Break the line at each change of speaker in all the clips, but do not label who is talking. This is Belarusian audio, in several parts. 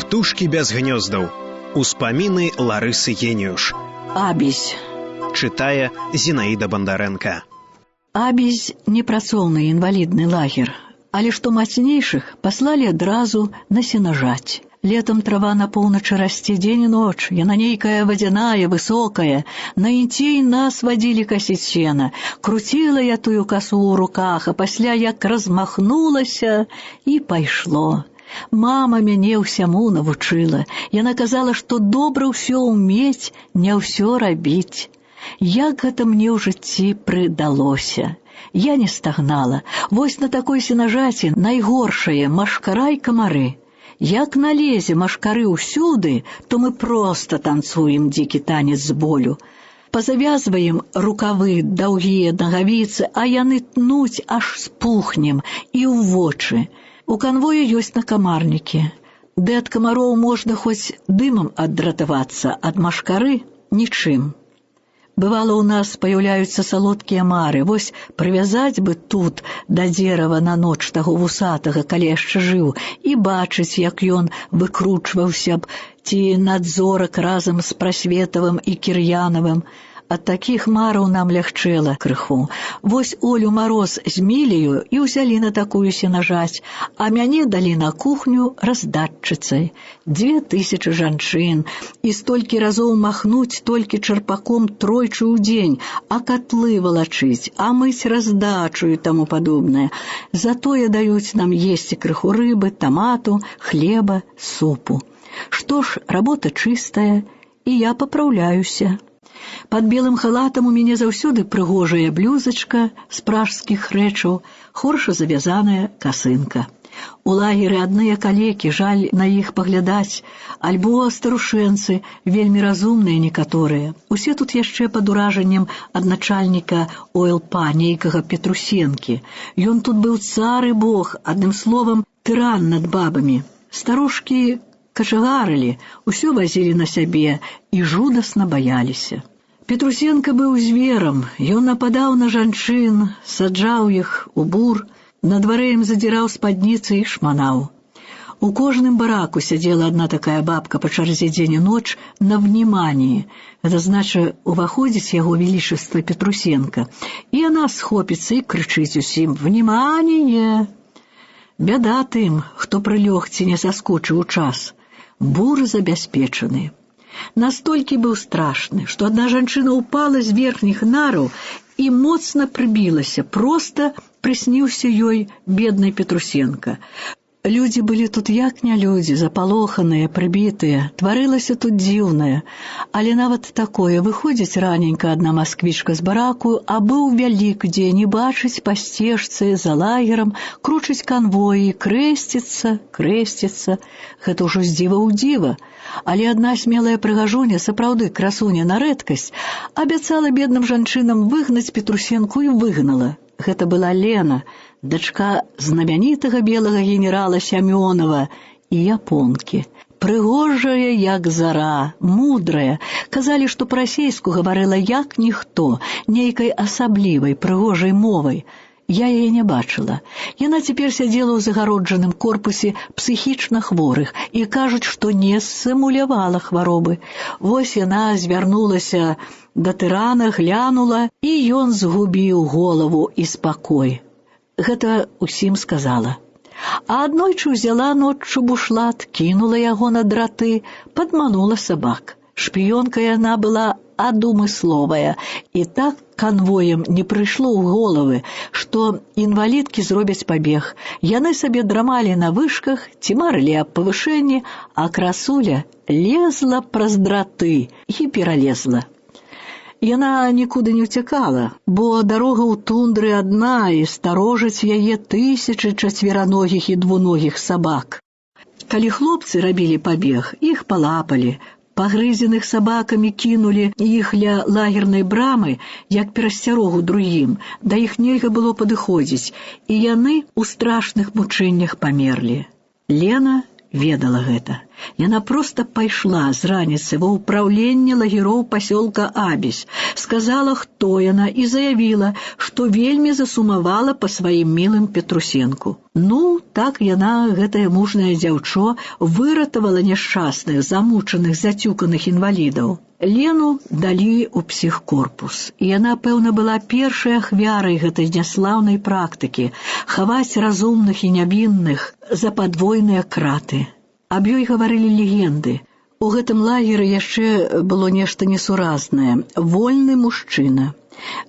Птушкі без гнёздаў. Успаміны Ларысы Геніюш.
Абізь.
Чытае Зінаіда Бандарэнка.
Абізь непрацоўны інвалідны лагер, але што мацнейшых паслалі адразу на сенажаць. Летом трава на поўначы расце дзень і ноч, яна нейкая вадзяная, высокая. На інцей нас вадзілі касіць сена. Круціла я тую касу ў руках, а пасля як размахнулася і пайшло. Мама мяне ўсяму навучыла. Яна казала, што добра ўсё ўмець, не ўсё рабіць. Як гэта мне ў жыцці прыдалося. Я не стагнала. Вось на такой сенажаці найгоршае машкара і камары. Як налезе машкары ўсюды, то мы проста танцуем дзікі танец з болю. Пазавязваем рукавы, даўгія нагавіцы, а яны тнуць, аж спухнем і ў вочы. У канвоі ёсць накамарнікі. Ды ад камароў можна хоць дымам адратавацца, ад машкары нічым. Бывало, у нас паяўляюцца салодкія мары. Вось прывязаць бы тут да дзерава на ноч таго вусатага, калі яшчэ жыў, і бачыць, як ён выкручваўся б, ці надзорак разам з Прасветавым і Кір'янавым. Ад такіх мараў нам лягчэла крыху. Вось Олю Мароз з Міляю і ўзялі на такую сенажаць, а мяне далі на кухню раздатчыцай. 2000 жанчын, і столькі разоў махнуць толькі чарпаком тройчы ў дзень, а катлы валачыць, а мыць раздачу і таму падобнае. Затое даюць нам есці крыху рыбы, тамату, хлеба, супу. Што ж, работа чыстая, і я папраўляюся. Пад белым халатам у мяне заўсёды прыгожая блюзачка з пражскіх рэчаў, хорша завязаная касынка. У лагеры адныя калекі, жаль на іх паглядаць, альбо старушэнцы, вельмі разумныя некаторыя. Усе тут яшчэ пад уражаннем ад начальніка ОЛП, нейкага Петрусенкі. Ён тут быў цар і бог, адным словам, тыран над бабамі. Старушкі качагарылі, усё вазілі на сябе і жудасна баяліся. Петрусенка быў зверам, ён нападаў на жанчын, саджаў іх у бур, на дварэ ім задзіраў спадніцы і шманаў. У кожным бараку сядзела адна такая бабка па чарзе дзень і ноч на вніманні. Гэта значыць, уваходзіць яго велічества Петрусенка, і яна схопіцца і крычыць усім: «Вніманне!» Бяда тым, хто прылёг ці не заскочыў у час. Бур забяспечаны. Настолькі быў страшны, што адна жанчына ўпала з верхніх нараў і моцна прыбілася, проста прысніўся ёй беднай Петрусенка. Людзі былі тут як не людзі, запалоханыя, прыбітыя, тварылася тут дзіўнае. Але нават такое, выходзіць раненька адна масквічка з бараку, а быў вялікдзень, і бачыць па сцежцы за лагерам, кручыць канвоі, крэсціцца. Гэта ўжо з дзіва ў дзіва. Але адна смелая прыгажуня, сапраўды красуня на рэдкасць, абяцала бедным жанчынам выгнаць Петрусенку і выгнала. Гэта была Лена, дачка знамянітага белага генерала Сямёнова і японкі. Прыгожая, як зара, мудрая. Казалі, што па-расейску гаварыла як ніхто, нейкай асаблівай, прыгожай мовай. Я яе не бачыла. Яна цяпер сядзела ў загароджаным корпусе псіхічна хворых і кажуць, што не сімулявала хваробы. Вось яна звярнулася да тырана, глянула, і ён згубіў голову і спакой. Гэта усім сказала. А аднойчы ўзяла ноччу бушлат, кінула яго на драты, падманула сабак. Шпіёнка яна была адумысловая, і так канвоем не прыйшло ў головы, што інвалідкі зробяць пабег. Яны сабе драмалі на вышках ці марылі аб павышэнні, а красуля лезла праз драты і пералезла. Яна нікуды не ўцякала, бо дарога ў тундры адна, і старожаць яе тысячы чацвераногіх і двуногіх сабак. Калі хлопцы рабілі пабег, іх палапалі, пагрызеных сабакамі кінулі іх ля лагернай брамы, як перасцярогу другім, да іх нельга было падыходзіць, і яны ў страшных мучэннях памерлі. Лена ведала гэта. Яна проста пайшла з раніцы ва ўпраўленне лагероў пасёлка Абесь, сказала, хто яна, і заявіла, што вельмі засумавала па сваім мілым Петрусенку. Ну, так яна, гэтае мужнае дзяўчо, выратавала няшчасных, замучаных, зацюканых інвалідаў. Лену далі ў псіхкорпус, і яна, пэўна, была першай ахвярай гэтай няслаўнай практыкі хаваць разумных і нявінных за падвойныя краты. Аб ёй гаварылі легенды. У гэтым лагеры яшчэ было нешта несуразнае. Вольны мужчына.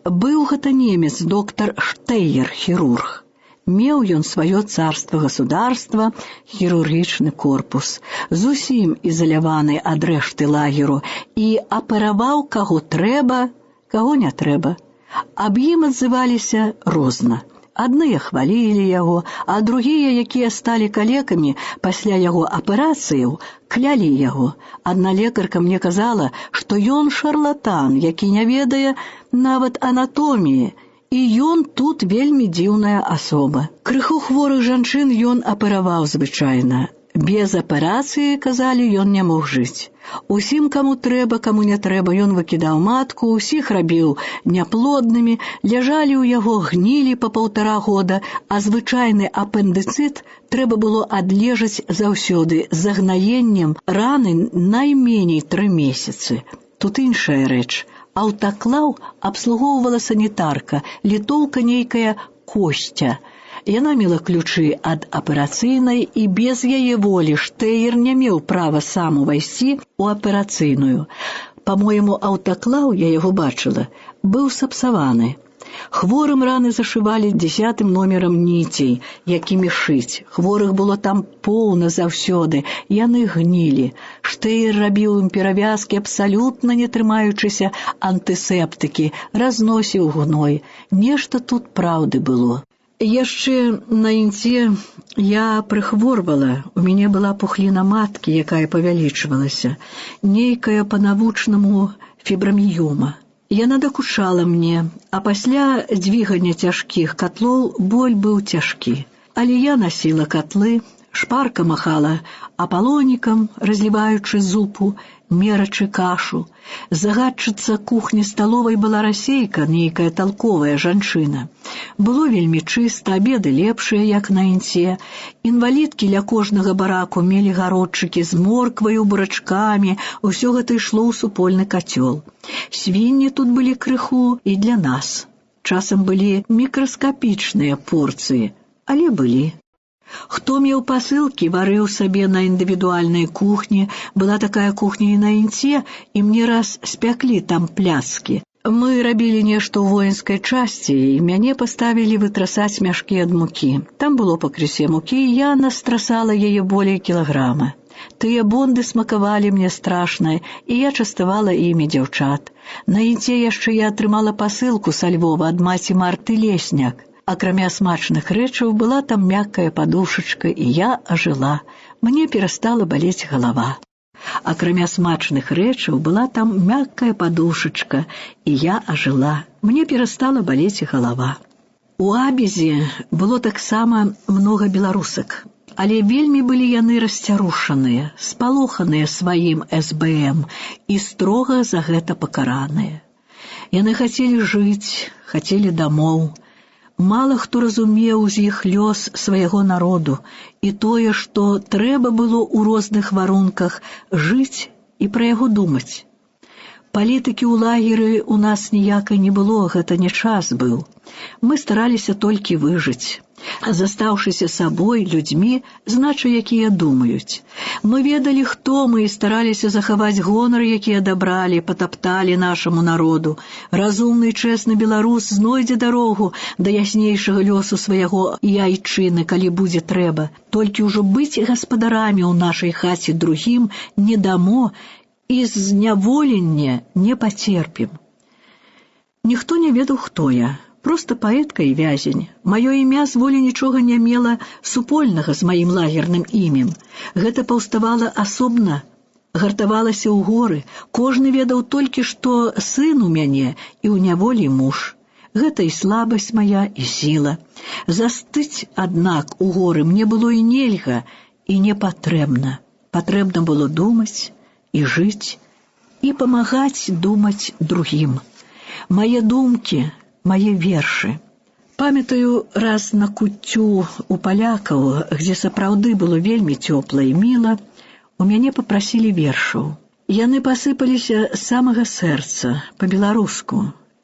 Быў гэта немец, доктар Штейер, хірург. Меў ён сваё царства-государства, хірургічны корпус, зусім ізаляваны ад рэшты лагеру, і апераваў каго трэба, каго не трэба. Аб ім адзываліся розна. Адныя хвалілі яго, а другія, якія сталі калекамі пасля яго аперацыяў, клялі яго. Адна лекарка мне казала, што ён шарлатан, які не ведае нават анатоміі, і ён тут вельмі дзіўная асоба. Крыху хворых жанчын ён апераваў звычайна. Без аперацыі, казалі, ён не мог жыць. Усім, каму трэба, каму не трэба, ён выкідаў матку, усіх рабіў няплоднымі, ляжалі ў яго, гнілі па 1,5 года, а звычайны апендыцыт трэба было адлежаць заўсёды, з загнаеннем раны найменей 3 месяцы. Тут іншая рэч. Аўтаклаў абслугоўвала санітарка, літоўка нейкая Костя. Яна мела ключы ад аперацыйнай, і без яе волі Штейер не меў права сам увайсці ў аперацыйную. Па-мойму, аўтаклаў, я яго бачыла, быў сапсаваны. Хворым раны зашывалі 10-м номерам ніцей, якімі шыць. Хворых было там поўна заўсёды, яны гнілі. Штейер рабіў ім перавязкі, абсалютна не трымаючыся антысептыкі, разносіў гной. Нешта тут праўды было. Яшчэ на інце я прыхворвала, у мяне была пухліна маткі, якая павялічвалася, нейкая па-навучнаму фібраміёма. Яна дакучала мне, а пасля дзвігання цяжкіх катлоў боль быў цяжкі. Але я насіла катлы, шпарка махала апалонікам, разліваючы зупу, мерачы кашу. Загадчыца кухні-сталовай была расейка, нейкая талковая жанчына. Было вельмі чыста, абеды лепшыя, як на інце. Інвалідкі ля кожнага бараку мелі гародчыкі з моркваю, бурачкамі, усё гэта ішло ў супольны кацёл. Свінні тут былі крыху і для нас. Часам былі мікраскапічныя порцыі, але былі. Хто меў пасылкі, варыў сабе на індывідуальнай кухні. Была такая кухня і на інце, і мне раз спяклі там пляцкі. Мы рабілі нешта ў воінскай часці, і мяне паставілі вытрасаць мяшкі ад мукі. Там было пакрысе мукі, і я настрасала яе болей кілаграма. Тыя бонды смакавалі мне страшна, і я частавала імі дзяўчат. На інце яшчэ я атрымала пасылку са Львова ад маці Марты Лесняк. Акрамя смачных рэчаў была там мяккая падушачка, і я ажыла. Мне перастала балець галава. Акрамя смачных рэчаў была там мяккая падушачка, і я ажыла. Мне перастала балець галава. У Абезе было таксама многа беларусак, але вельмі былі яны расцярушаныя, спалоханыя сваім СБМ і строга за гэта пакараныя. Яны хацелі жыць, хацелі дамоў. Мала хто разумеў з іх лёс свайго народу і тое, што трэба было ў розных варунках жыць і пра яго думаць. Палітыкі ў лагеры у нас ніякай не было, гэта не час быў. Мы стараліся толькі выжыць. Застаўшыся сабой, людзьмі, значы, якія думаюць. Мы ведалі, хто мы, і стараліся захаваць гонар, які адабралі, патапталі нашаму народу. Разумны, чэсны беларус знойдзе дарогу да яснейшага лёсу свайго яйчыны, калі будзе трэба. Толькі ўжо быць гаспадарамі ў нашай хаце другім не дамо і зняволення не пацерпім. Ніхто не ведаў, хто я. Проста паэтка і вязень. Маё імя з волі нічога не мела супольнага з маім лагерным імем. Гэта паўставала асобна, гартавалася ў горы. Кожны ведаў толькі, што сын у мяне і ў няволі муж. Гэта і слабасць мая, і сіла. Застыць, аднак, у горы мне было і нельга, і не патрэбна. Патрэбна было думаць і жыць, і памагаць думаць другім. Мае думкі, мае вершы. Памятаю, раз на куццю у палякаў, дзе сапраўды было вельмі цёпла і міла, у мяне папрасілі вершаў. Яны пасыпаліся з самага сэрца, па-беларуску,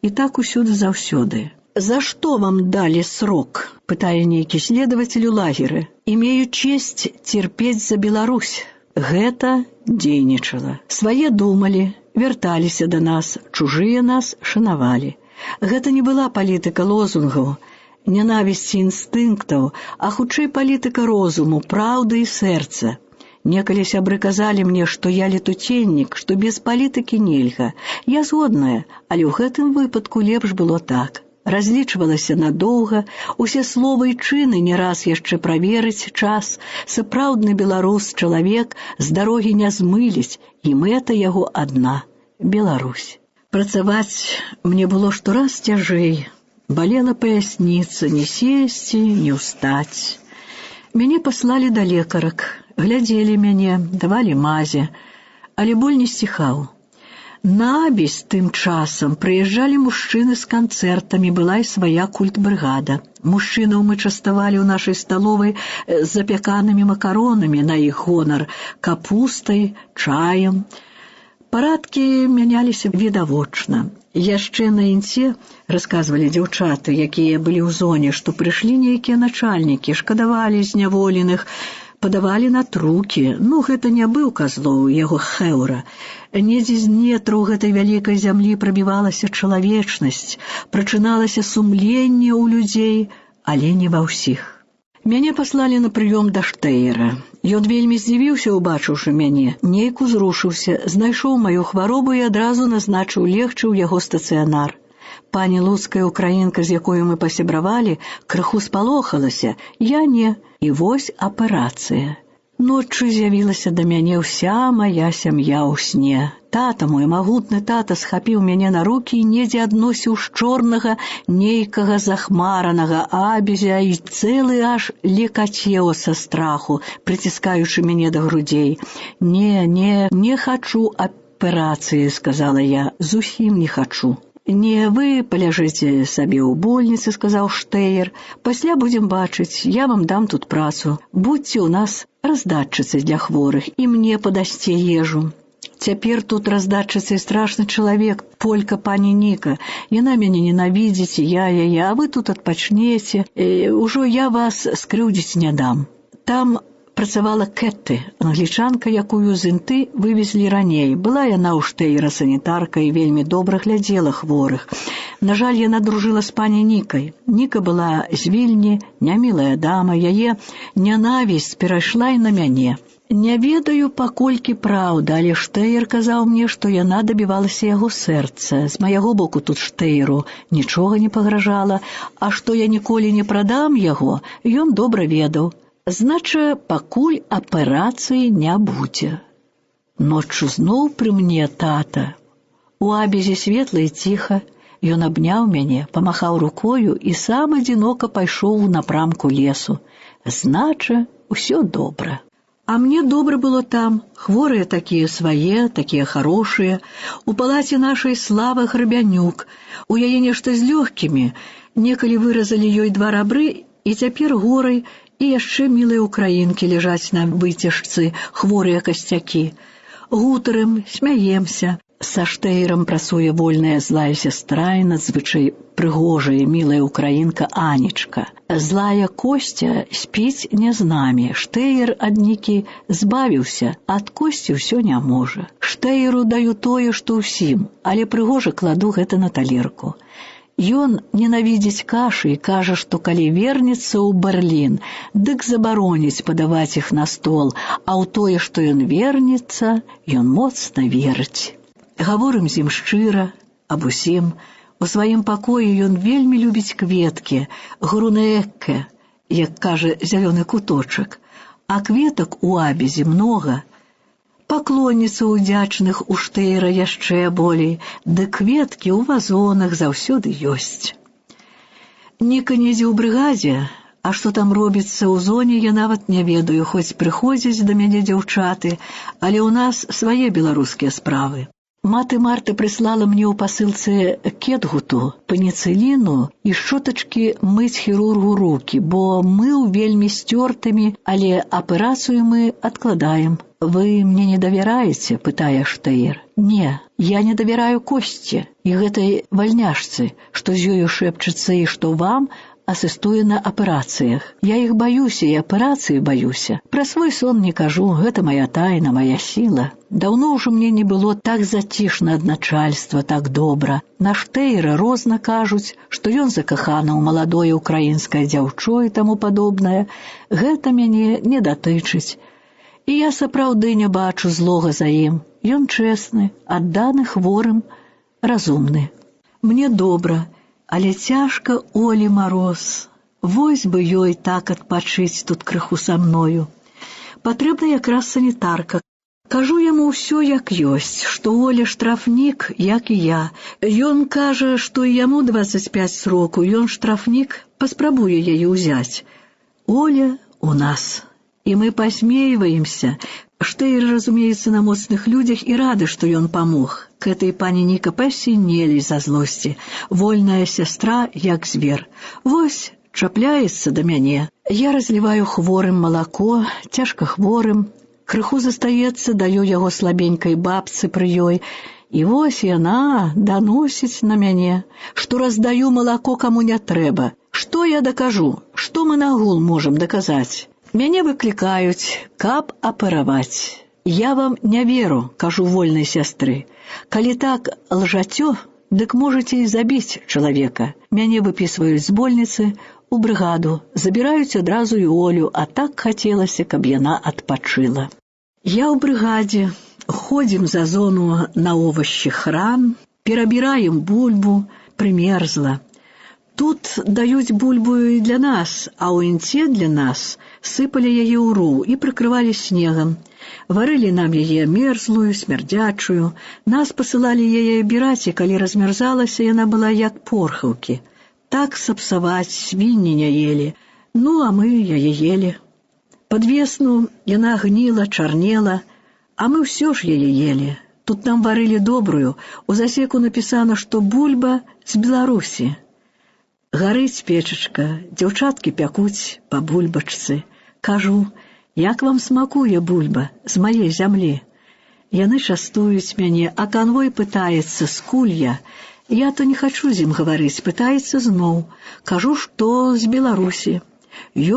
і так усюды заўсёды. «За што вам далі срок?» – пытае нейкі следователь у лагеры. «Имею честь терпець за Беларусь». Гэта дзейнічала. Свае думалі, вярталіся да нас, чужыя нас шанавалі. Гэта не была палітыка лозунгаў, нянавісці інстынктаў, а хутчэй палітыка розуму, праўды і сэрца. Некалі сябры казалі мне, што я летуценнік, што без палітыкі нельга. Я згодная, але ў гэтым выпадку лепш было так. Разлічвалася надоўга, усе словы і чыны не раз яшчэ праверыць час. Сапраўдны беларус чалавек з дарогі не змыліць, і мэта яго адна – Беларусь. Працаваць мне было штораз цяжэй. Балела паясніца, не сесці, не ўстаць. Мяне паслалі да лекарак, глядзелі мяне, давалі мазе, але боль не сціхаў. На Абязь тым часам прыязджалі мужчыны з канцэртамі, была і свая культбрыгада. Мужчынаў мы частавалі ў нашай сталовай з запяканымі макаронамі на іх гонар, капустай, чаем. Парадкі мяняліся відавочна. Яшчэ на інце, расказвалі дзяўчаты, якія былі ў зоне, што прыйшлі нейкія начальнікі, шкадавалі зняволеных, падавалі на трукі. Гэта не быў Казлоў, яго хэўра. Недзе з нетраў гэтай вялікай зямлі прабівалася чалавечнасць, прачыналася сумленне ў людзей, але не ва ўсіх. Мяне паслалі на прыём да Штейра. Ён вельмі здзівіўся, убачыўшы мяне, нейк узрушыўся, знайшоў маю хваробу і адразу назначыў легчы ў яго стацыянар. Пані луцкая украінка, з якой мы пасябравалі, крыху спалохалася, я не. І вось аперацыя. Ноччу з'явілася да мяне ўся мая сям'я ў сне. Тата, мой магутны тата, схапіў мяне на рукі і недзе адносіў з чорнага нейкага захмаранага Абязя і цэлы аж лекацеў са страху, прыціскаючы мяне да грудзей. Не хачу аперацыі, сказала я, зусім не хачу. «Не, вы поляжыце сабе ў больніцы», – сказаў Штейр. «Пасля будзем бачыць, я вам дам тут працу. Будьце ў нас раздатчыцай для хворых і мне падасце ежу». Цяпер тут раздатчыцай страшны чалавек, полька пані Ніка. Яна мяне ненавідзіць, я, а вы тут адпачнеце. Ужо я вас скрыўдзіць не дам. Там працавала Кэтты, англічанка, якую з Інты вывезлі раней. Была яна ў Штейра санітарка і вельмі добра глядзела хворых. На жаль, яна дружыла з пані Нікай. Ніка была з Вільні, нямілая дама, яе нянавісць перайшла і на мяне. Не ведаю, паколькі праўда, але Штейр казаў мне, што яна дабівалася яго сэрца. З майго боку тут Штейру нічога не пагражала, а што я ніколі не прадам яго, ён добра ведаў. Знача, пакуль аперацыі не будзе. Ноччу зноў пры мне тата. У Абязі светла і ціха. Ён абняў мяне, памахаў рукою і сам адзінока пайшоў у напрамку лесу. Знача, усё добра. А мне добра было там. Хворыя такія свае, такія харошыя. У палаце нашай Слава Грабянюк. У яе нешта з лёгкімі. Некалі выразалі ёй 2 рабры, і цяпер горай і яшчэ мілыя украінкі ляжаць на выцяжцы, хворыя касцякі. Гутарым, смяемся. Са Штейрам працуе вольная злая сястра і надзвычай прыгожая, мілая украінка Анечка. Злая Костя спіць не з намі. Штейр ад Нікі збавіўся, ад Косці ўсё не можа. Штейру даю тое, што ўсім, але прыгожа кладу гэта на талерку. Ён ненавідзіць кашы і кажа, што калі вернецца ў Берлін, дык забароніць падаваць іх на стол, а ў тое, што ён вернецца, ён моцна верыць. Гаворым з ім шчыра, аб усім. У сваім пакоі ён вельмі любіць кветкі, грунеэкке, як кажа зялёны куточак. А кветак у Абязі многа. Паклонніцаў удзячных у Штейра яшчэ болей, ды кветкі ў вазонах заўсёды ёсць. Ніка недзе ў брыгадзе, А што там робіцца ў зоне, я нават не ведаю, хоць прыходзяць да мяне дзяўчаты, але ў нас свае беларускія справы. Маты Марты прыслала мне ў пасылцы кетгуту, пеніцыліну і шчотачкі мыць хірургу рукі, бо мыў вельмі сцёртымі, але аперацыю мы адкладаем. «Вы мне не давяраеце?» – пытае Штеер. «Не, я не давяраю Косце і гэтай вальняшцы, што з ёю шэпчацца і што вам асістуе на аперацыях. Я іх баюся і аперацыі баюся. Пра свой сон не кажу, гэта мая тайна, мая сіла. Даўно ўжо мне не было так зацішна ад начальства, так добра. На Штейра розна кажуць, што ён закаханы ў маладое украінскае дзяўчо і таму падобнае. Гэта мяне не датычыць. І я сапраўды не бачу злога за ім. Ён чэсны, адданы хворым, разумны. Мне добра, але цяжка Олі Мароз. Вось бы ёй так адпачыць тут крыху са мною. Патрэбна якраз санітарка. Кажу яму ўсё як ёсць, што Оля штрафнік, як і я. Ён кажа, што і яму 25 сроку, ён штрафнік, паспрабуе яе ўзяць. Оля у нас. І мы пасмейваемся. Штейр, разумеецца, на моцных людзях і рады, што ён памог. К этой пані Ніка пасінелі за злосці. Вольная сястра, як звер. Вось, чапляецца да мяне. Я разліваю хворым малако, цяжка хворым. Крыху застаецца, даю яго слабенькай бабцы пры ёй. І вось яна даносіць на мяне, што раздаю малако каму не трэба. Што я дакажу? Што мы нагул можам даказаць? Мяне выклікаюць, каб апераваць. Я вам не веру, кажу вольнай сястры. Калі так лжацё, дык можаце і забіць чалавека. Мяне выпісваюць з больніцы у брыгаду, забіраюць адразу і Олю, а так хацелася, каб яна адпачыла. Я ў брыгадзе, ходзім за зону на овощі хран, перабіраем бульбу, прымерзла. Тут даюць бульбу і для нас, а ў інце для нас сыпалі яе ў ру і прыкрывалі снегам. Варылі нам яе мерзлую, смярдзячую. Нас пасылалі яе абіраць, і калі размярзалася, яна была як порхаўкі. Так сапсаваць свінні не елі. Ну, а мы яе елі. Пад весну яна гніла, чарнела, а мы ўсё ж яе елі. Тут нам варылі добрую. У засеку напісана, што бульба з Беларусі. Гарыць печачка, дзяўчаткі пякуць па бульбачцы. Кажу, як вам смакуе бульба з мае зямлі? Яны частуюць мяне, а канвой пытаецца, скуль я. Я то не хачу з ім гаварыць, пытаецца зноў. Кажу, што з Беларусі.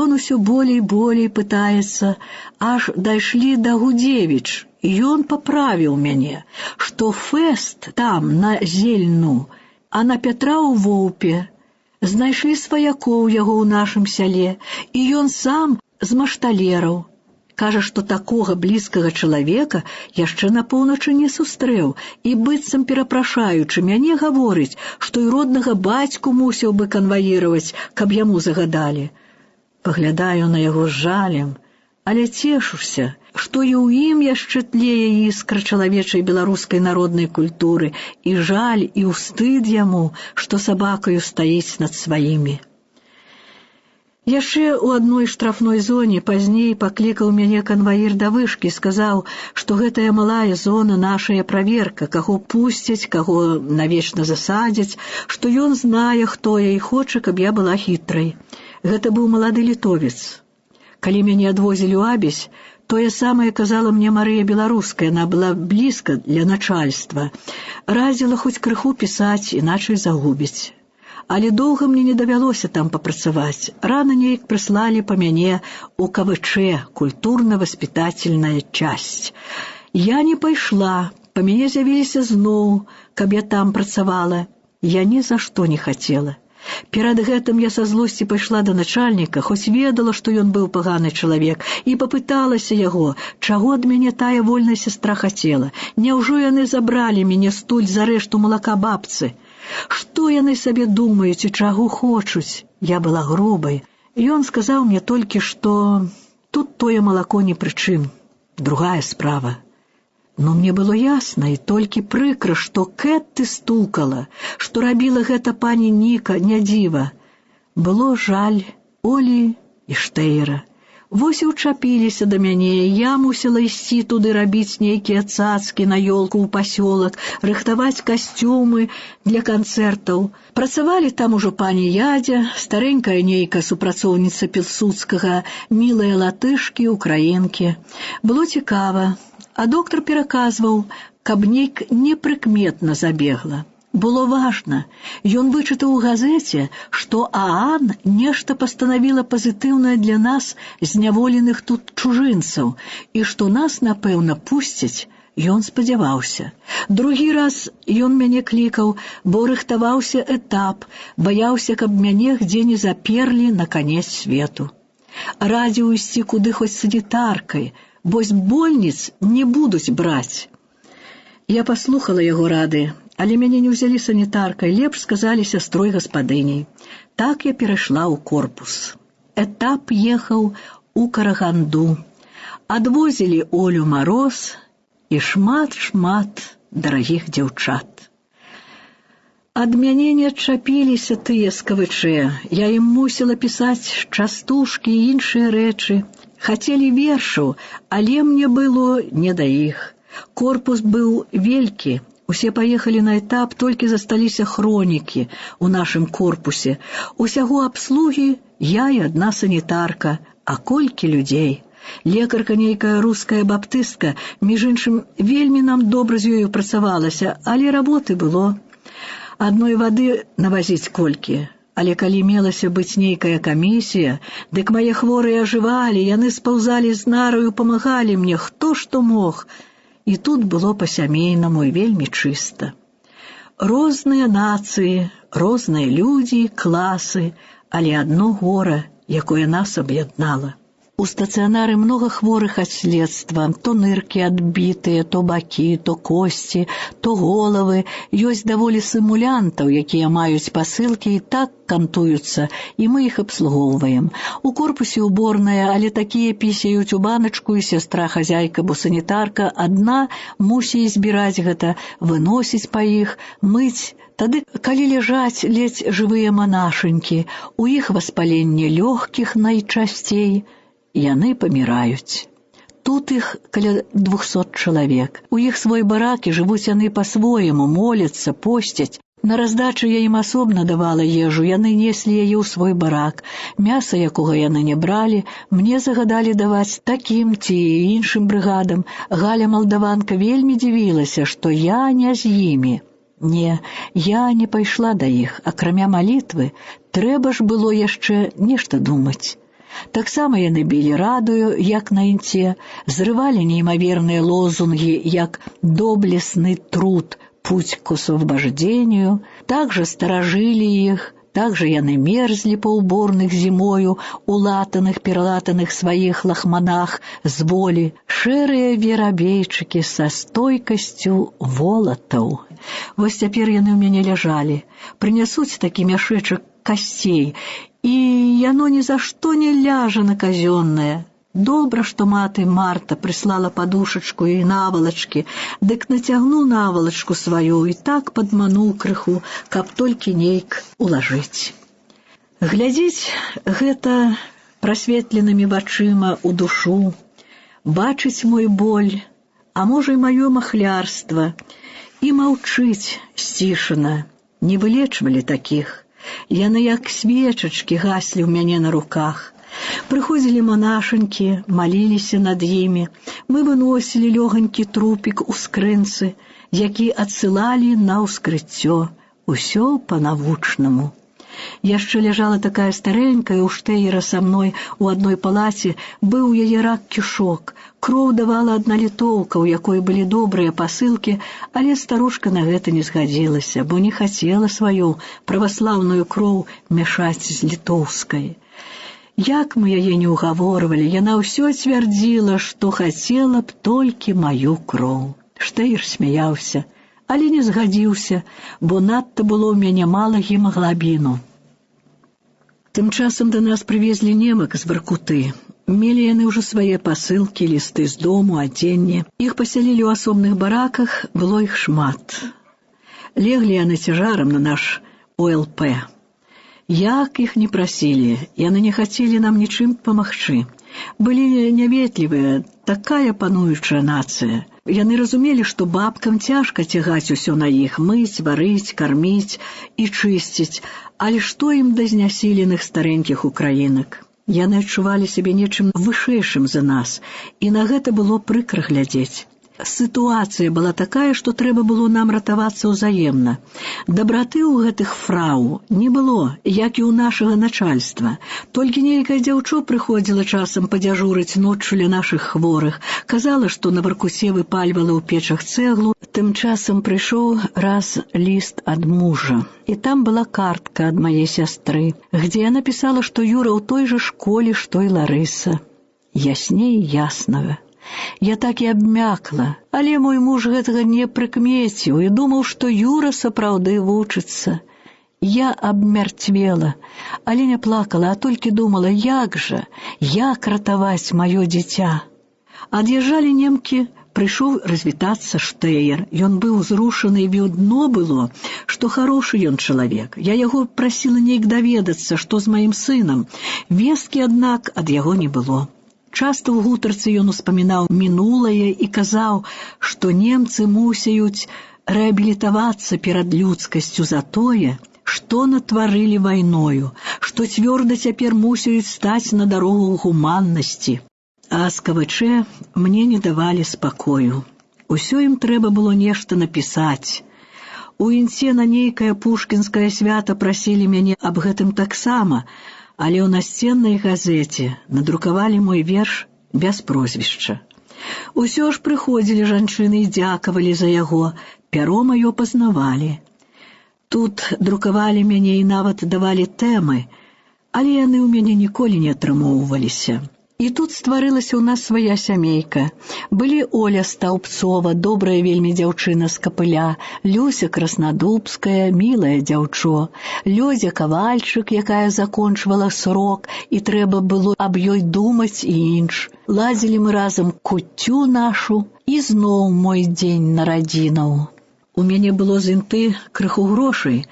Ён усё болей пытаецца, аж дайшлі да Гудзевіч. Ён паправіў мяне, што фэст там на Зельну, а на Пятра ў Воўпе. Знайшлі сваякоў яго ў нашым сяле, і ён сам з машталераў. Кажа, што такога блізкага чалавека яшчэ на поўначы не сустрэў, і быццам перапрашаючы мяне гаворыць, што і роднага бацьку мусіў бы канваіраваць, каб яму загадалі. Паглядаю на яго з жалем, але цешуся, што і ў ім яшчэ тлее іскра чалавечай беларускай народнай культуры, і жаль, і ўстыд яму, што сабакаю стаіць над сваімі. Яшчэ ў адной штрафной зоне пазней паклікаў мяне канваір да вышкі, сказаў, што гэтая малая зона нашая праверка, каго пусцяць, каго навечна засадзяць, што ён знае, хто я, і хоча, каб я была хітрай. Гэта быў малады літовец. Калі мяне адвозілі ў Абесь, тое самае казала мне Марыя Беларуская, яна была блізка для начальства. Радзіла хоць крыху пісаць, іначай загубіць. Але доўга мне не давялося там папрацаваць. Рана неяк прыслалі па мяне ў КВЧ, культурна-васпітательная часць. Я не пайшла, па мяне з'явіліся зноў, каб я там працавала. Я ні за што не хацела. Перад гэтым я са злосці пайшла да начальніка, хоць ведала, што ён быў паганы чалавек, і папыталася яго, чаго ад мяне тая вольная сястра хацела. Няўжо яны забралі мяне стуль за рэшту малака бабцы? Што яны сабе думаюць і чаго хочуць? Я была грубай. Ён сказаў мне толькі, што тут тое малако ні пры чым. Другая справа. Но мне было ясна і толькі прыкра, што Кэты стукала, што рабіла гэта пані Ніка, не дзіва. Было жаль Олі і Штэйра. Вось і ўчапіліся да мяне, я мусіла ісці туды рабіць нейкія цацкі на ёлку ў пасёлак, рыхтаваць касцюмы для канцэртаў. Працавалі там ужо пані Ядзя, старэнькая нейкая супрацоўніца Пілсудскага, мілыя латышкі, украінкі. Было цікава, а доктар пераказваў, каб нейк непрыкметна забегла. Было важна. Ён вычытаў у газеце, што ААН нешта пастанавіла пазітыўнае для нас, зняволеных тут чужынцаў, і што нас, напэўна, пусцяць. Ён спадзяваўся. Другі раз ён мяне клікаў, бо рыхтаваўся этап, баяўся, каб мяне где не заперлі на канец свету. Радзіў ісці куды хоць санітаркай, бо з больніц не будуць браць. Я паслухала яго рады, але мяне не ўзялі санітаркай, лепш сказалі сястрой гаспадыняй. Так я перайшла ў корпус. Этап ехаў у Караганду. Адвозілі Олю Мароз і шмат-шмат дарагіх дзяўчат. Ад мяне не адчапіліся тыя з КВЧ. Я ім мусіла пісаць частушкі і іншыя рэчы. Хацелі вершаў, але мне было не да іх. Корпус быў велькі. Усе паехалі на этап, толькі засталіся хронікі ў нашым корпусе. Усяго абслугі я і адна санітарка, а колькі людзей. Лекарка нейкая руская баптыстка, між іншым, вельмі нам добра з ёю працавалася, але работы было. Адной вады навазіць колькі. Але калі мелася быць нейкая камісія, дык мае хворыя ажывалі, яны спаўзалі з нараю, памагалі мне, хто што мог. І тут было па-сямейнаму і вельмі чыста. Розныя нацыі, розныя людзі, класы, але адно гора, якое нас аб'яднала. У стацыянары многа хворых ад следства, то ныркі адбітыя, то бакі, то косці, то головы. Ёсць даволі сімулянтаў, якія маюць пасылкі і так кантуюцца, і мы іх абслугоўваем. У корпусе уборная, але такія пісяюць у баначку, і сястра-хазяйка, бо санітарка адна мусіць збіраць гэта, выносіць па іх, мыць. Тады, калі ляжаць ледзь жывыя манашанькі, у іх васпаленне лёгкіх найчасцей, яны паміраюць. Тут іх каля 200 чалавек. У іх свой барак, і жывуць яны па-свойму, моляцца, посцяць. На раздачу я ім асобна давала ежу, яны неслі яе ў свой барак. Мяса, якога яны не бралі, мне загадалі даваць такім ці іншым брыгадам. Галя Малдаванка вельмі дзівілася, што я не з імі. Не, я не пайшла да іх, акрамя малітвы, трэба ж было яшчэ нешта думаць. Таксама яны білі радыё, як на інце, зрывалі неймаверныя лозунгі, як «доблесны труд, путь к освобождению», также старажылі іх, также яны мерзлі па ўборных зімою у латаных, пералатаных сваіх лахманах з волі, шэрыя верабейчыкі са стойкасцю волатаў. Вось цяпер яны ў мяне ляжалі, прынясуць такі мяшэчак касцей, і яно ні за што не ляжа на казённае. Добра, што маты Марта прыслала падушачку і навалачкі, дык нацягну навалачку сваю і так падмануў крыху, каб толькі нейк улажыць. Глядзіць гэта прасветленымі вачыма ў душу, бачыць мой боль, а можа і маё махлярства, і маўчыць сцішана. Не вылечвалі такіх. Яны як свечачкі гаслі ў мяне на руках. Прыходзілі манашанькі, маліліся над імі. Мы выносілі лёганькі трупік у скрынцы, які адсылалі на ўскрыццё. Усё па-навучнаму. Яшчэ ляжала такая старэнькая ў Штэйра са мной у адной палаце, быў у яе рак кішок. Кроў давала адна літоўка, у якой былі добрыя пасылкі, але старушка на гэта не згадзілася, бо не хацела сваю праваслаўную кроў мяшаць з літоўскай. Як мы яе не ўгаворвалі, яна ўсё цвярдзіла, што хацела б толькі маю кроў. Штэйр смяяўся, але не згадзіўся, бо надта было ў мяне мала гемаглабіну. Тым часам да нас прывезлі немак з Воркуты. Мелі яны ўжо свае пасылкі, лісты з дому, адзенне. Іх пасялілі ў асобных бараках, было іх шмат. Леглі яны цяжарам на наш ОЛП. Як іх не прасілі, яны не хацелі нам нічым памагчы. Былі няветлівыя, такая пануючая нацыя. Яны разумелі, што бабкам цяжка цягаць усё на іх, мыць, варыць, карміць і чысціць, але што ім да знясіленых старэнькіх украінак? Яны адчувалі сябе нечым вышэйшым за нас, і на гэта было прыкра глядзець. Сітуацыя была такая, што трэба было нам ратавацца ўзаемна. Дабраты ў гэтых фрау не было, як і ў нашага начальства. Толькі нейкае дзяўчо прыходзіла часам падзяжурыць ноччу ля нашых хворых, казала, што на баркусе выпальвала ў печах цэглу. Тым часам прыйшоў раз ліст ад мужа, і там была картка ад мае сястры, где яна пісала, што Юра ў той жа школе, што і Ларыса. Ясней яснага. Я так і абмякла, але мой муж гэтага не прыкмеціў і думаў, што Юра сапраўды вучыцца. Я абмярцвела, але не плакала, а толькі думала, як ратаваць маё дзіця. Ад'язджалі немкі, прыйшоў развітацца Штэйер. Ён быў узрушаны, і відно было, што харошы ён чалавек. Я яго прасіла нейк даведацца, што з маім сынам. Весткі, аднак, ад яго не было. Часта ў гутарцы ён успамінаў мінулае і казаў, што немцы мусяць рэабілітавацца перад людскасцю за тое, што натварылі вайною, што цвёрда цяпер мусяць стаць на дарогу гуманнасці. А з КВЧ мне не давалі спакою. Усё ім трэба было нешта напісаць. У інце на нейкае пушкінскае свята прасілі мяне аб гэтым таксама, але ў насценнай газеце надрукавалі мой верш без прозвішча. Усё ж прыходзілі жанчыны і дзякавалі за яго, пяро маё пазнавалі. Тут друкавалі мяне і нават давалі тэмы, але яны ў мяне ніколі не атрымоўваліся. І тут стварылася ў нас свая сямейка. Былі Оля Стаўбцова, добрая вельмі дзяўчына з Капыля, Люся Краснадубская, мілае дзяўчо, Лёдзя Кавальчык, якая закончвала срок, і трэба было аб ёй думаць і інш. Ладзілі мы разам куццю нашу, і зноў мой дзень нарадзінаў. У мяне было з інты крыху грошай,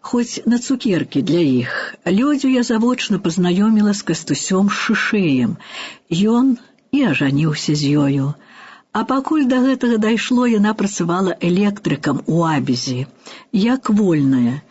хоць на цукеркі для іх. Лёдзю я завочна пазнаёміла з Кастусём Шышэем. Ён і ажаніўся з ёю. А пакуль да гэтага дайшло, яна працавала электрыкам у Абізе, як вольная.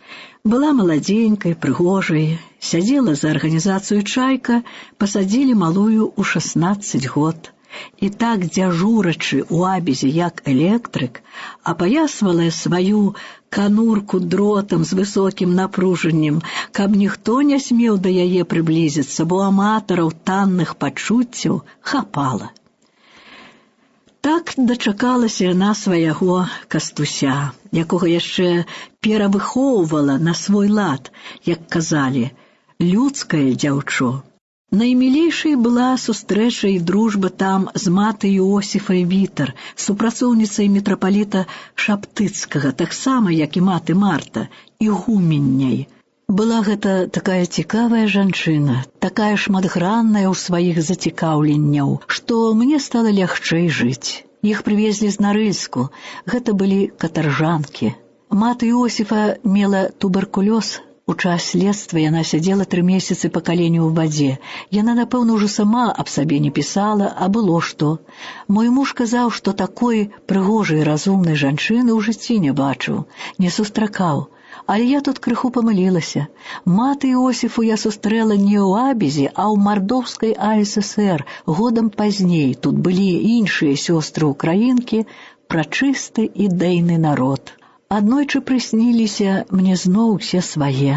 Была маладзенькай, прыгожай, сядзела за арганізацыю «Чайка», пасадзілі малую ў 16 год. І так дзяжурачы ў Абізе як электрык, апаясвала сваю канурку дротам з высокім напружаннем, каб ніхто не смеў да яе прыблізіцца, бо аматараў танных пачуццяў хапала. Так дачакалася яна свайго Кастуся, якога яшчэ перавыхоўвала на свой лад, як казалі, людскае дзяўчо. Наймілейшай была сустрэча і дружба там з матай Іосіфай Вітар, супрацоўніцай мітрапаліта Шаптыцкага, таксама, як і маты Марта, ігуменняй. Была гэта такая цікавая жанчына, такая шматгранная ў сваіх зацікаўленняў, што мне стала лягчэй жыць. Іх прывезлі з Нарыльску, гэта былі катаржанкі. Мата Іосіфа мела туберкулёз. У час следства яна сядзела 3 месяцы па калені ў вадзе. Яна, напэўна, ўжо сама аб сабе не пісала, а было што. Мой муж казаў, што такой прыгожай, разумнай жанчыны ў жыцці не бачыў, не сустракаў. Але я тут крыху памылілася. Маты Іосіфу я сустрэла не ў Абізе, а ў Мардовскай АССР. Годам пазней тут былі іншыя сёстры-украінкі, прачысты ідэйны народ. Аднойчы прысніліся мне зноў усе свае.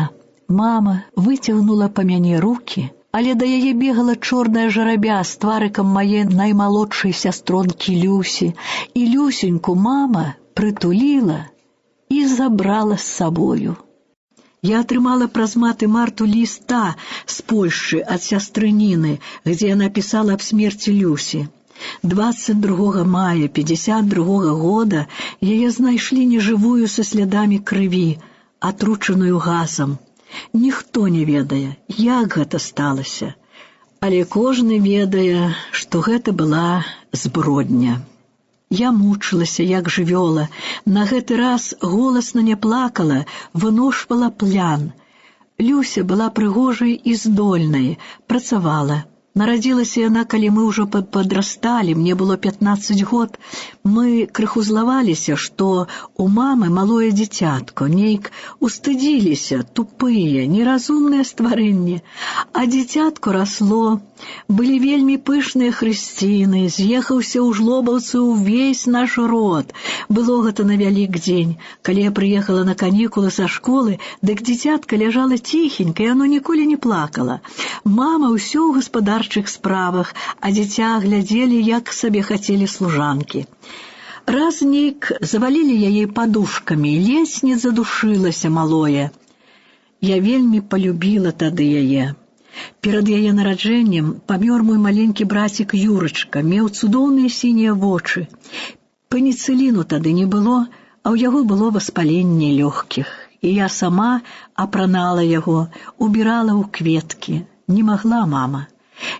Мама выцягнула па мяне рукі, але да яе бегала чорная жарабя з тварыкам мае наймалодшай сястронкі Люсі, і Люсеньку мама прытуліла і забрала з сабою. Я атрымала праз маты Марту ліста з Польшчы ад сястры Ніны, дзе яна пісала аб смерці Люсі. 22 мая 52 года яе знайшлі нежывую са слядамі крыві, атручаную газам. Ніхто не ведае, як гэта сталася, але кожны ведае, што гэта была збродня. Я мучылася, як жывёла, на гэты раз голасна не плакала, выношвала план. Люся была прыгожай і здольнай, працавала. Нарадзілася яна, калі мы ўжо падрасталі, мне было 15 год. Мы крыху злаваліся, што у мамы малое дзіцятко, нейк устыдзіліся, тупыя, неразумныя стварэнні. А дзіцятко расло, былі вельмі пышныя хрысціны, з'ехаўся ў жлобаўцы ўвесь наш род. Было гэта на Вялікдзень. Калі я прыехала на канікулы са школы, дык дзіцятка ляжала ціхенька, і яно ніколі не плакала. Мама ўсё ў гаспадарчых справах, а дзіця глядзелі, як сабе хацелі служанкі. Раз нейк завалілі яе падушкамі, ледзь не задушылася малое. Я вельмі полюбіла тады яе. Перад яе нараджэннем памёр мой маленькі брацік Юрачка, меў цудоўныя сінія вочы. Пеніцыліну тады не было, а ў яго было васпаленне лёгкіх. І я сама апранала яго, убірала ў кветкі. Не магла мама.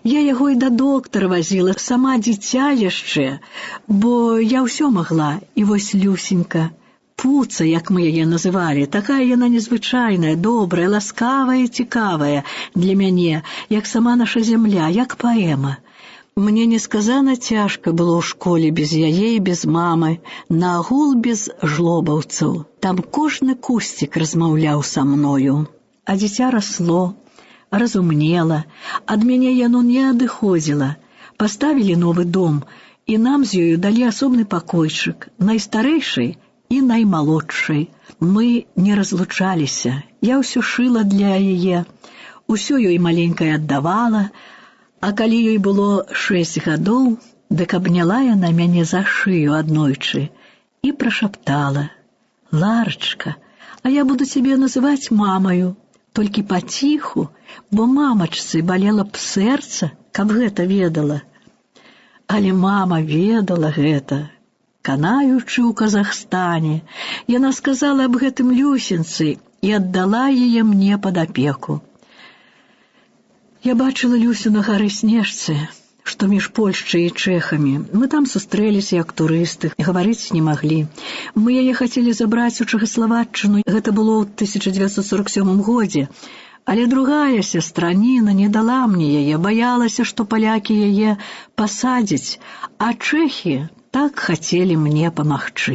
Я яго і да доктара вазіла, сама дзіця яшчэ, бо я ўсё магла. І вось Люсенька, Пуца, як мы яе называлі, такая яна незвычайная, добрая, ласкавая, цікавая для мяне, як сама наша зямля, як паэма. Мне несказана цяжка было ў школе без яе і без мамы, наагул без жлобаўцаў. Там кожны кусцік размаўляў са мною. А дзіця расло, разумнела, ад мяне яно не адыходзіла. Паставілі новы дом, і нам з ёю далі асобны пакойчык, найстарэйшай і наймалодшай. Мы не разлучаліся, я ўсё шыла для яе, усё ёй маленькае аддавала, а калі ёй было 6 гадоў, дык абняла яна мяне за шыю аднойчы і прашаптала: «Ларачка, а я буду цябе называць мамаю, толькі паціху, бо мамачцы балела б сэрца, каб гэта ведала». Але мама ведала гэта. Канаючы ў Казахстане, яна сказала аб гэтым Люсенцы і аддала яе мне пад апеку. Я бачыла Люсю на гары Снежцы, што між Польшчай і Чэхамі. Мы там сустрэліся як турысты, гаварыць не маглі. Мы яе хацелі забраць у Чэхаславаччыну, гэта было ў 1947 годзе. Але другая сястра Ніна не дала мне яе, баялася, што палякі яе пасадзяць, а чэхі так хацелі мне памагчы.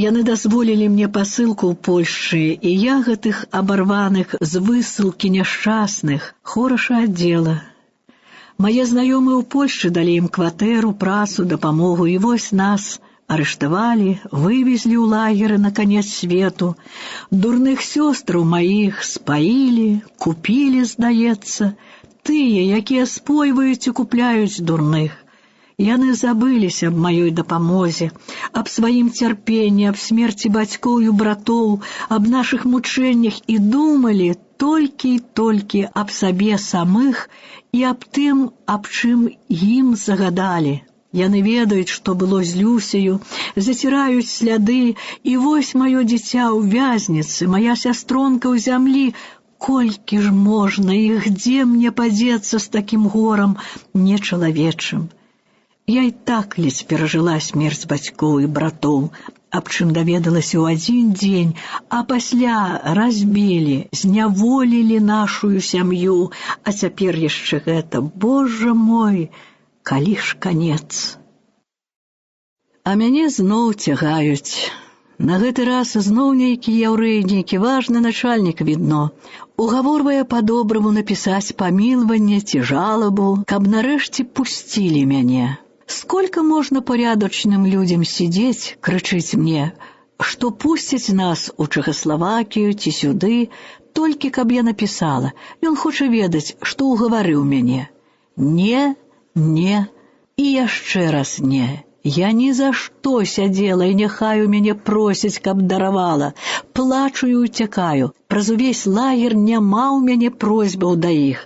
Яны дазволілі мне пасылку ў Польшчы, і я гэтых абарваных з высылкі няшчасных хораша аддзела. Мае знаёмыя ў Польшчы далі ім кватэру, працу, дапамогу, і вось нас арыштавалі, вывезлі ў лагеры на канец свету. Дурных сёстраў маіх спаілі, купілі, здаецца, тыя, якія спойваюць і купляюць дурных. Яны забыліся аб маёй дапамозе, аб сваім цярпенні, аб смерці бацькоў і братоў, аб нашых мучэннях і думалі толькі і толькі аб сабе самых і аб тым, аб чым ім загадалі. Яны ведаюць, што было з Люсею, заціраюць сляды, і вось маё дзіця ў вязніцы, мая сястронка ў зямлі. Колькі ж можна і где мне падзецца з такім горам нечалавечым? Я і так ледзь перажыла смерць бацькоў і братоў, аб чым даведалася ў адзін дзень, а пасля разбілі, зняволілі нашую сям'ю, а цяпер яшчэ гэта, Божа мой, калі ж канец. А мяне зноў цягаюць. На гэты раз зноў нейкі яўрэй, нейкі важны начальнік, відно, угаворвае па-добраму напісаць памілванне ці жалабу, каб нарэшце пусцілі мяне. Сколько можна порядочным людям сидеть, крычыць мне, што пусцяць нас у Чэхаславакію ці сюды, толькі каб я напісала. Ён хоча ведаць, што угаварыў мяне. Не, не і яшчэ раз не. Я ні за што сядзела, і няхай у мяне просяць, каб даравала. Плачу і уцякаю. Праз увесь лагер няма ў мяне просьбаў да іх.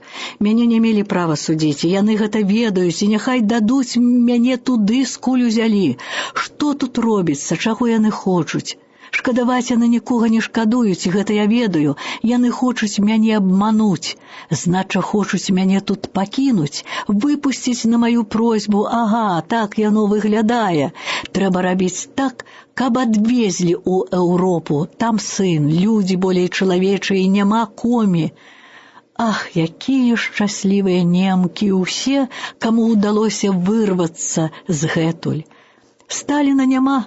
Мяне не мелі права судзіць, і яны гэта ведаюць, і няхай дадуць мяне туды, скуль узялі. Што тут робіцца, чаго яны хочуць? Шкадаваць яны нікога не шкадуюць, і гэта я ведаю. Яны хочуць мяне абмануць. Знача, хочуць мяне тут пакінуць, выпусціць на маю просьбу. Ага, так яно выглядае. Трэба рабіць так, каб адвезлі ў Еўропу. Там сын, людзі болей чалавечыя, і няма комі. Ах, якія шчаслівыя немкі ўсе, каму ўдалося вырвацца згэтуль. Сталіна няма,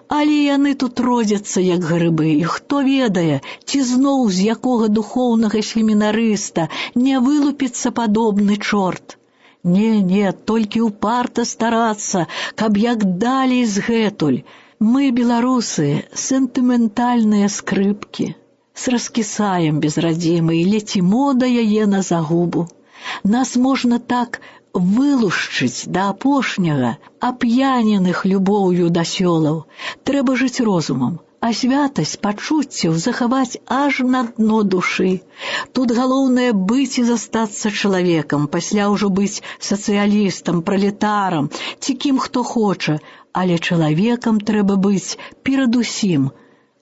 але яны тут родзяцца, як грыбы, і хто ведае, ці зноў з якога духоўнага семінарыста не вылупіцца падобны чорт. Не, толькі ўпарта старацца, каб як далей згэтуль. Мы, беларусы, сентыментальныя скрыпкі. Сраскісаем без радзімы і лецімо да яе на загубу. Нас можна так вылушчыць да апошняга, ап'яненых любоўю да сёлаў. Трэба жыць розумам, а святасць пачуццяў захаваць аж на дно душы. Тут галоўнае быць і застацца чалавекам, пасля ўжо быць сацыялістам, пралетарам, ці кім хто хоча, але чалавекам трэба быць перадусім,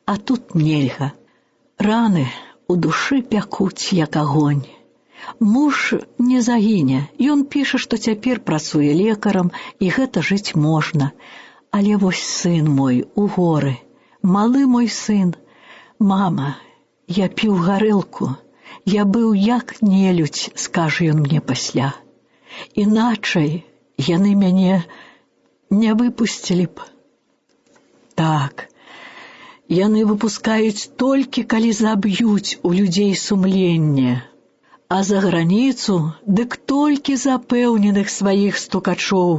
а тут нельга. Раны у душы пякуць, як агонь. Муж не загіне, ён піша, што цяпер працуе лекарам, і гэта жыць можна. Але вось сын мой у горы, малы мой сын. Мама, я піў гарэлку, я быў як нелюдь, скажа ён мне пасля. Іначай яны мяне не выпусцілі б. Так, яны выпускаюць толькі, калі заб'юць у людзей сумленне. А за граніцу, дык толькі запэўненых сваіх стукачоў,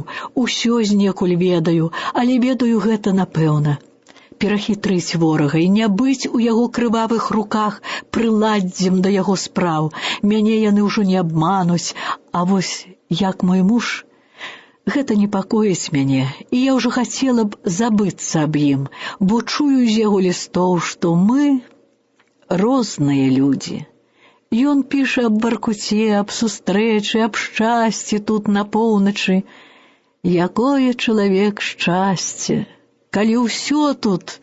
усё знекуль ведаю, але ведаю гэта напэўна. Перахітрыць ворага і не быць у яго крывавых руках прыладдзем да яго спраў. Мяне яны ўжо не абмануць, а вось як мой муж, гэта непакоіць мяне, і я ўжо хацела б забыцца аб ім, бо чую з яго лістоў, што мы розныя людзі. Ён піша аб Баркуце, аб сустрэчы, аб шчасці тут на поўначы. Якое чалавек шчасце, калі ўсё тут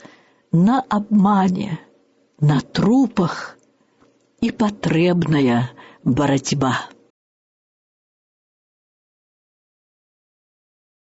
на абмане, на трупах і патрэбная барацьба.